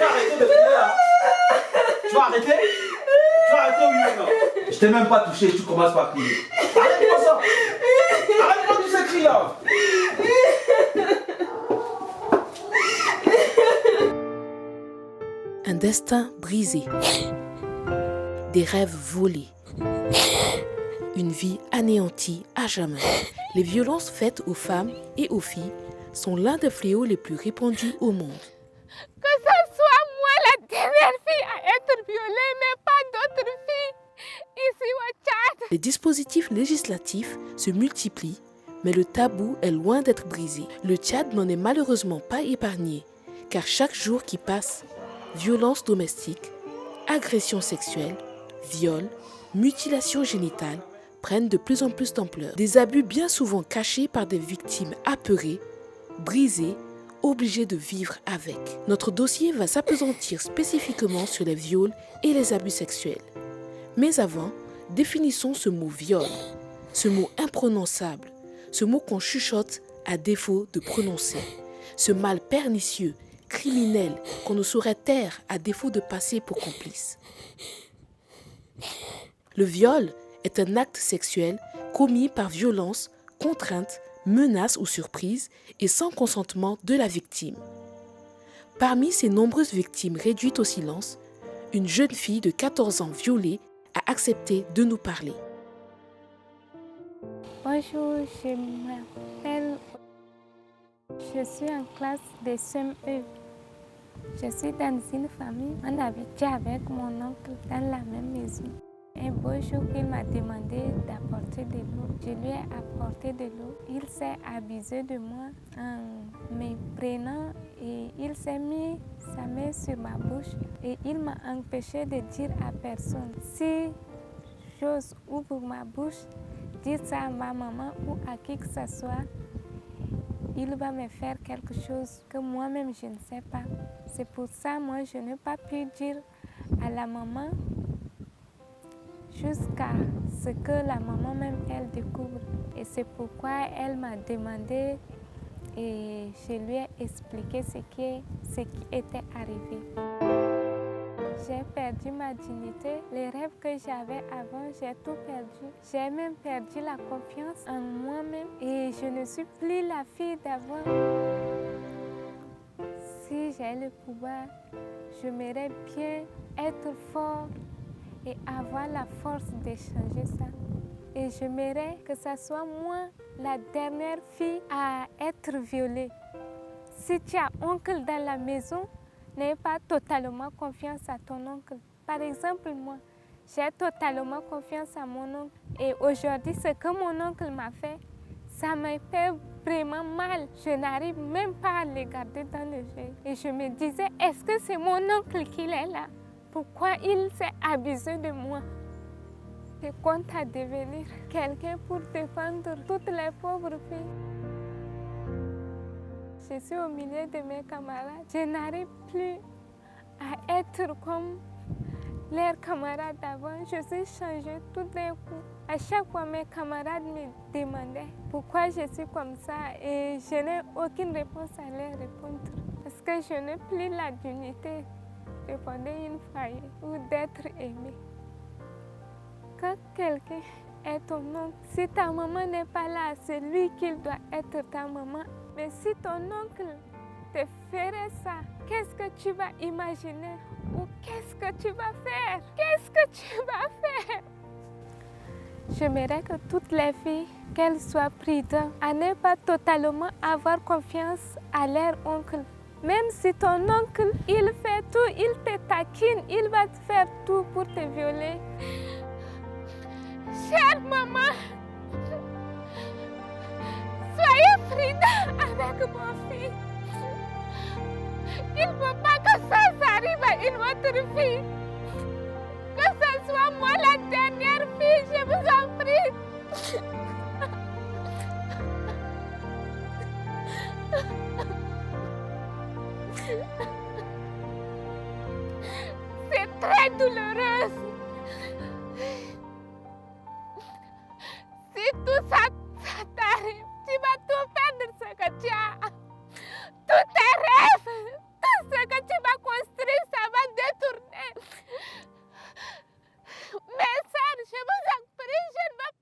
vas arrêter de crier là. Tu vas arrêter? Tu vas arrêter, oui ou non? Je t'ai même pas touché, tu commences par crier. Arrête-moi ça. Arrête-moi tous ces cris là. Un destin brisé, des rêves volés, une vie anéantie à jamais. Les violences faites aux femmes et aux filles sont l'un des fléaux les plus répandus au monde. Que ce soit moi la dernière fille à être violée, mais pas d'autres filles ici au Tchad. Les dispositifs législatifs se multiplient, mais le tabou est loin d'être brisé. Le Tchad n'en est malheureusement pas épargné, car chaque jour qui passe, violences domestiques, agressions sexuelles, viols, mutilations génitales prennent de plus en plus d'ampleur. Des abus bien souvent cachés par des victimes apeurées, brisées, obligées de vivre avec. Notre dossier va s'appesantir spécifiquement sur les viols et les abus sexuels. Mais avant, définissons ce mot viol, ce mot imprononçable, ce mot qu'on chuchote à défaut de prononcer, ce mal pernicieux, criminel qu'on ne saurait taire à défaut de passer pour complice. Le viol est un acte sexuel commis par violence, contrainte, menace ou surprise et sans consentement de la victime. Parmi ces nombreuses victimes réduites au silence, une jeune fille de 14 ans violée a accepté de nous parler. Bonjour, je m'appelle. Je suis en classe de CM1. Je suis dans une famille. On habitait avec mon oncle dans la même maison. Un beau jour, il m'a demandé d'apporter de l'eau. Je lui ai apporté de l'eau. Il s'est abusé de moi en me prenant et il s'est mis sa main sur ma bouche et il m'a empêché de dire à personne. Si j'ose ouvrir ma bouche, dire ça à ma maman ou à qui que ce soit, il va me faire quelque chose que moi-même je ne sais pas. C'est pour ça moi je n'ai pas pu dire à la maman jusqu'à ce que la maman même elle découvre. Et c'est pourquoi elle m'a demandé et je lui ai expliqué ce qui était arrivé. J'ai perdu ma dignité, les rêves que j'avais avant, j'ai tout perdu. J'ai même perdu la confiance en moi-même et je ne suis plus la fille d'avant. Si j'ai le pouvoir, j'aimerais bien être fort et avoir la force de changer ça. Et j'aimerais que ce soit moi la dernière fille à être violée. Si tu as un oncle dans la maison, n'aie pas totalement confiance à ton oncle. Par exemple, moi, j'ai totalement confiance à mon oncle. Et aujourd'hui, ce que mon oncle m'a fait, ça m'a fait vraiment mal. Je n'arrive même pas à le garder dans le jeu. Et je me disais, est-ce que c'est mon oncle qui est là? Pourquoi il s'est abusé de moi? Je compte à devenir quelqu'un pour défendre toutes les pauvres filles. Je suis au milieu de mes camarades. Je n'arrive plus à être comme leurs camarades d'avant. Je suis changée tout d'un coup. À chaque fois, mes camarades me demandaient pourquoi je suis comme ça et je n'ai aucune réponse à leur répondre. Parce que je n'ai plus la dignité de fonder une famille ou d'être aimée. Quand quelqu'un est ton oncle, si ta maman n'est pas là, c'est lui qui doit être ta maman. Mais si ton oncle te ferait ça, qu'est-ce que tu vas imaginer? Ou qu'est-ce que tu vas faire? Qu'est-ce que tu vas faire? J'aimerais que toutes les filles, qu'elles soient prudentes, à ne pas totalement avoir confiance à leur oncle. Même si ton oncle, il fait tout, il te taquine, il va te faire tout pour te violer. Chère maman, soyez prudent avec mon fils. Il ne faut pas que ça arrive à une autre fille. Que ce soit moi la dernière fille, je vous en prie. C'est très douloureux. Si tout ça t'arrive, tu vas tout perdre ce que tu as. Tous tes rêves, tout ce que tu vas construire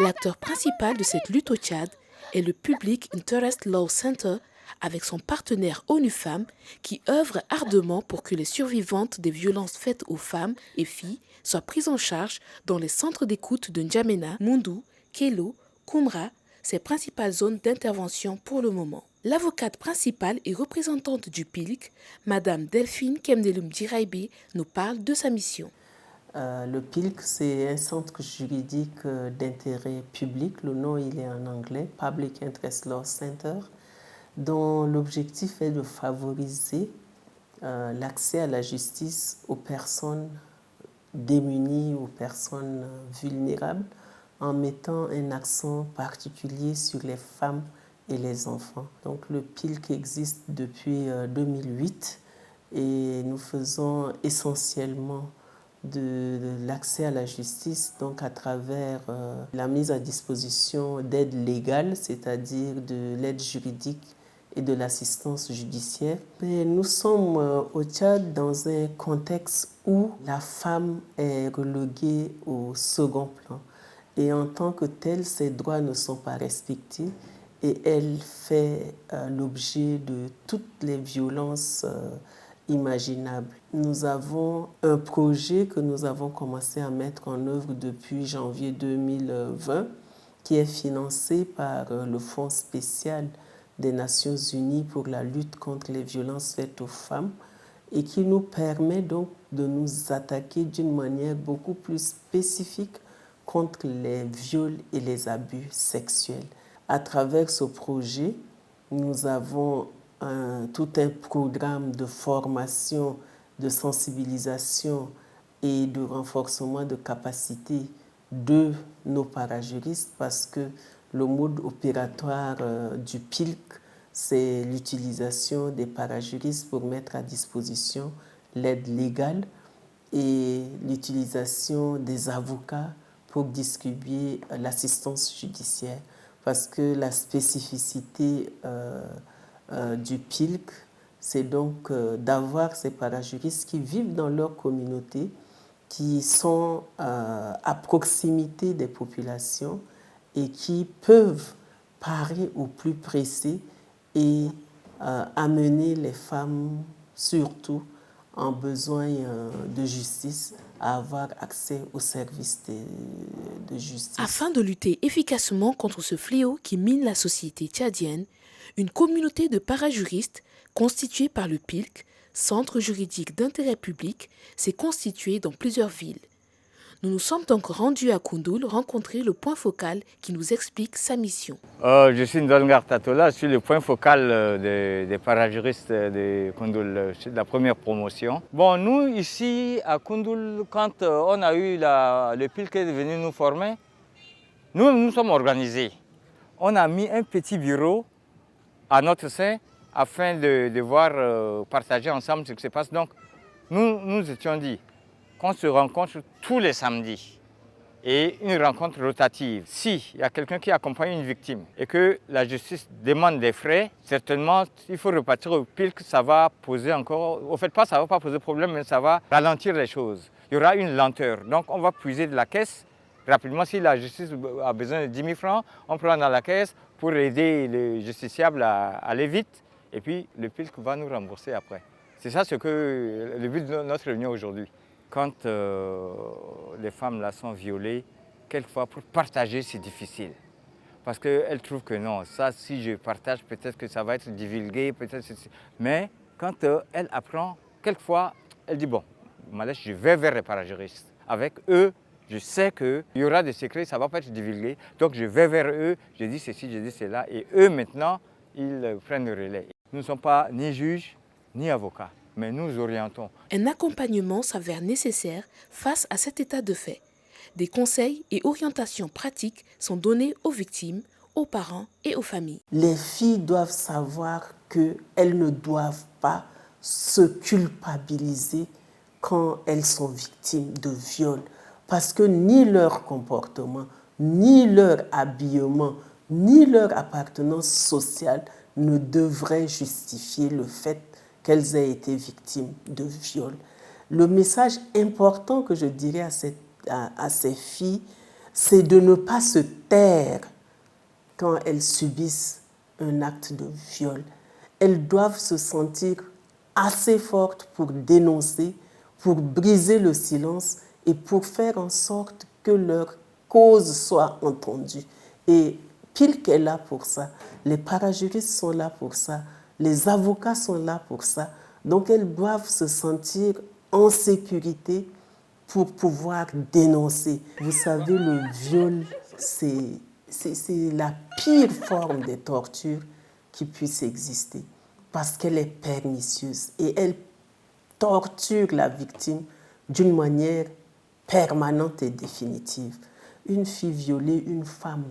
L'acteur principal de cette lutte au Tchad est le Public Interest Law Center avec son partenaire ONU Femmes qui œuvre ardemment pour que les survivantes des violences faites aux femmes et filles soient prises en charge dans les centres d'écoute de N'Djamena, Moundou, Kélo, Koumra, ses principales zones d'intervention pour le moment. L'avocate principale et représentante du PILC, Madame Delphine Kemdelum Djiraïbe, nous parle de sa mission. Le PILC, c'est un centre juridique d'intérêt public. Le nom, il est en anglais, Public Interest Law Center, dont l'objectif est de favoriser l'accès à la justice aux personnes démunies, aux personnes vulnérables, en mettant un accent particulier sur les femmes et les enfants. Donc le PILC existe depuis 2008 et nous faisons essentiellement de l'accès à la justice, donc à travers la mise à disposition d'aide légale, c'est-à-dire de l'aide juridique et de l'assistance judiciaire. Mais nous sommes au Tchad dans un contexte où la femme est reléguée au second plan. Et en tant que telle, ses droits ne sont pas respectés et elle fait l'objet de toutes les violences imaginables. Nous avons un projet que nous avons commencé à mettre en œuvre depuis janvier 2020 qui est financé par le Fonds spécial des Nations Unies pour la lutte contre les violences faites aux femmes et qui nous permet donc de nous attaquer d'une manière beaucoup plus spécifique contre les viols et les abus sexuels. À travers ce projet, nous avons tout un programme de formation, de sensibilisation et de renforcement de capacité de nos parajuristes parce que le mode opératoire du PILC, c'est l'utilisation des parajuristes pour mettre à disposition l'aide légale et l'utilisation des avocats pour distribuer l'assistance judiciaire. Parce que la spécificité du PILC, c'est donc d'avoir ces parajuristes qui vivent dans leur communauté, qui sont à proximité des populations et qui peuvent parer au plus pressé et amener les femmes, surtout en besoin de justice, à avoir accès aux services de justice. Afin de lutter efficacement contre ce fléau qui mine la société tchadienne, une communauté de parajuristes constituée par le PILC, Centre juridique d'intérêt public, s'est constituée dans plusieurs villes. Nous nous sommes donc rendus à Koundoul rencontrer le point focal qui nous explique sa mission. Je suis Ndongar Tatola, je suis le point focal des parajuristes de Koundoul, de la première promotion. Bon, nous ici à Koundoul, quand on a eu le PILC est venu nous former, nous sommes organisés. On a mis un petit bureau à notre sein afin de devoir partager ensemble ce qui se passe. Donc, nous étions dit qu'on se rencontre tous les samedis et une rencontre rotative. Si il y a quelqu'un qui accompagne une victime et que la justice demande des frais, certainement il faut repartir au PILC, ça va poser encore, au fait pas ça va pas poser problème, mais ça va ralentir les choses. Il y aura une lenteur. Donc on va puiser de la caisse rapidement. Si la justice a besoin de 10 000 francs, on prend dans la caisse pour aider le justiciable à aller vite et puis le PILC va nous rembourser après. C'est ça le but de notre réunion aujourd'hui. Quand les femmes là sont violées, quelquefois pour partager c'est difficile. Parce qu'elles trouvent que non, ça si je partage peut-être que ça va être divulgué, mais quand elle apprend, quelquefois elle dit bon, Malèche, je vais vers les parajuristes. Avec eux, je sais qu'il y aura des secrets, ça ne va pas être divulgué. Donc je vais vers eux, je dis ceci, je dis cela. Et eux maintenant, ils prennent le relais. Nous ne sommes pas ni juges, ni avocats. Mais nous orientons. Un accompagnement s'avère nécessaire face à cet état de fait. Des conseils et orientations pratiques sont donnés aux victimes, aux parents et aux familles. Les filles doivent savoir qu'elles ne doivent pas se culpabiliser quand elles sont victimes de viol. Parce que ni leur comportement, ni leur habillement, ni leur appartenance sociale ne devrait justifier le fait qu'elles aient été victimes de viol. Le message important que je dirais à ces filles, c'est de ne pas se taire quand elles subissent un acte de viol. Elles doivent se sentir assez fortes pour dénoncer, pour briser le silence et pour faire en sorte que leur cause soit entendue. Et PILC est là pour ça, les parajuristes sont là pour ça, les avocats sont là pour ça. Donc elles doivent se sentir en sécurité pour pouvoir dénoncer. Vous savez, le viol, c'est la pire forme de torture qui puisse exister parce qu'elle est pernicieuse et elle torture la victime d'une manière permanente et définitive. Une fille violée, une femme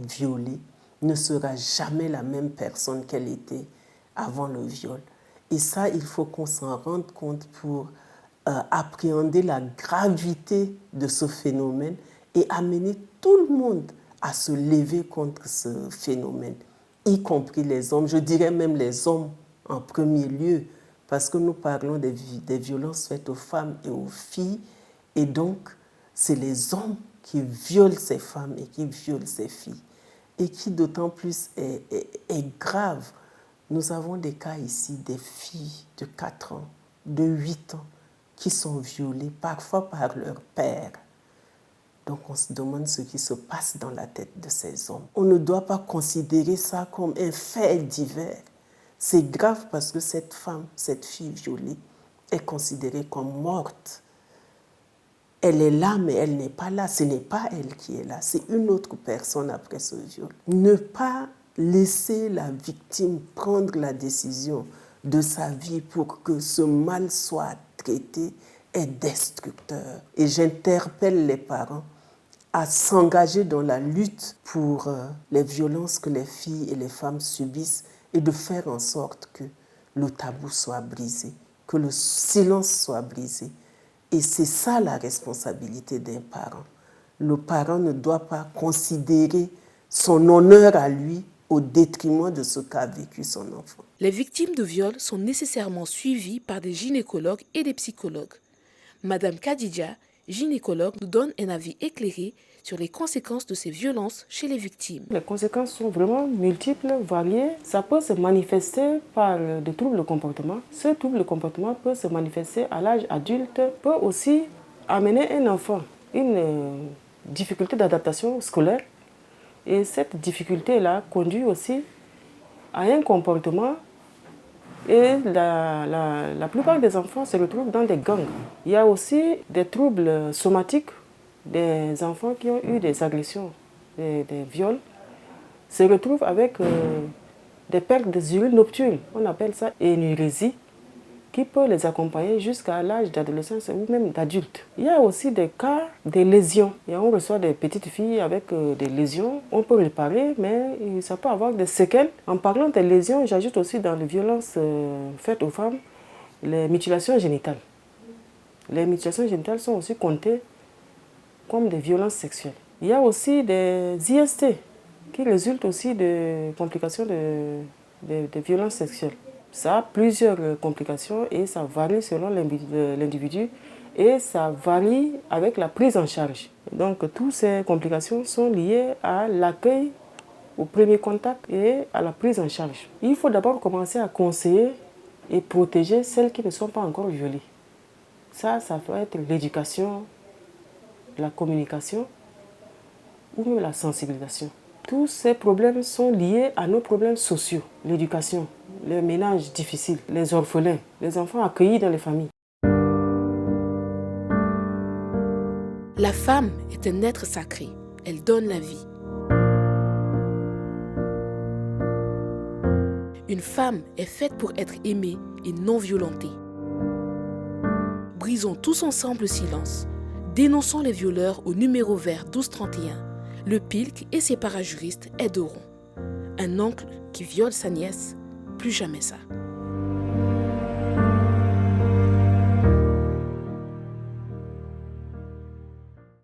violée ne sera jamais la même personne qu'elle était avant le viol. Et ça, il faut qu'on s'en rende compte pour appréhender la gravité de ce phénomène et amener tout le monde à se lever contre ce phénomène, y compris les hommes, je dirais même les hommes en premier lieu, parce que nous parlons des violences faites aux femmes et aux filles, et donc c'est les hommes qui violent ces femmes et qui violent ces filles, et qui d'autant plus est grave. Nous avons des cas ici, des filles de 4 ans, de 8 ans, qui sont violées parfois par leur père. Donc on se demande ce qui se passe dans la tête de ces hommes. On ne doit pas considérer ça comme un fait divers. C'est grave parce que cette femme, cette fille violée, est considérée comme morte. Elle est là, mais elle n'est pas là. Ce n'est pas elle qui est là, c'est une autre personne après ce viol. Ne pas laisser la victime prendre la décision de sa vie pour que ce mal soit traité est destructeur. Et j'interpelle les parents à s'engager dans la lutte pour les violences que les filles et les femmes subissent et de faire en sorte que le tabou soit brisé, que le silence soit brisé. Et c'est ça la responsabilité d'un parent. Le parent ne doit pas considérer son honneur à lui au détriment de ce qu'a vécu son enfant. Les victimes de viol sont nécessairement suivies par des gynécologues et des psychologues. Madame Khadija, gynécologue, nous donne un avis éclairé sur les conséquences de ces violences chez les victimes. Les conséquences sont vraiment multiples, variées. Ça peut se manifester par des troubles de comportement. Ce trouble de comportement peut se manifester à l'âge adulte, peut aussi amener un enfant une difficulté d'adaptation scolaire. Et cette difficulté-là conduit aussi à un comportement. Et la plupart des enfants se retrouvent dans des gangs. Il y a aussi des troubles somatiques des enfants qui ont eu des agressions, des viols, se retrouvent avec des pertes des urines nocturnes. On appelle ça énurésie, qui peut les accompagner jusqu'à l'âge d'adolescence ou même d'adulte. Il y a aussi des cas de lésions. Et on reçoit des petites filles avec des lésions. On peut réparer, mais ça peut avoir des séquelles. En parlant des lésions, j'ajoute aussi dans les violences faites aux femmes, les mutilations génitales. Les mutilations génitales sont aussi comptées comme des violences sexuelles. Il y a aussi des IST qui résultent aussi de complications de violences sexuelles. Ça a plusieurs complications et ça varie selon l'individu et ça varie avec la prise en charge. Donc toutes ces complications sont liées à l'accueil au premier contact et à la prise en charge. Il faut d'abord commencer à conseiller et protéger celles qui ne sont pas encore violées. Ça peut être l'éducation, la communication ou même la sensibilisation. Tous ces problèmes sont liés à nos problèmes sociaux, l'éducation, les ménages difficiles, les orphelins, les enfants accueillis dans les familles. La femme est un être sacré, elle donne la vie. Une femme est faite pour être aimée et non violentée. Brisons tous ensemble le silence. Dénonçons les violeurs au numéro vert 1231. Le PILC et ses parajuristes aideront. Un oncle qui viole sa nièce, plus jamais ça.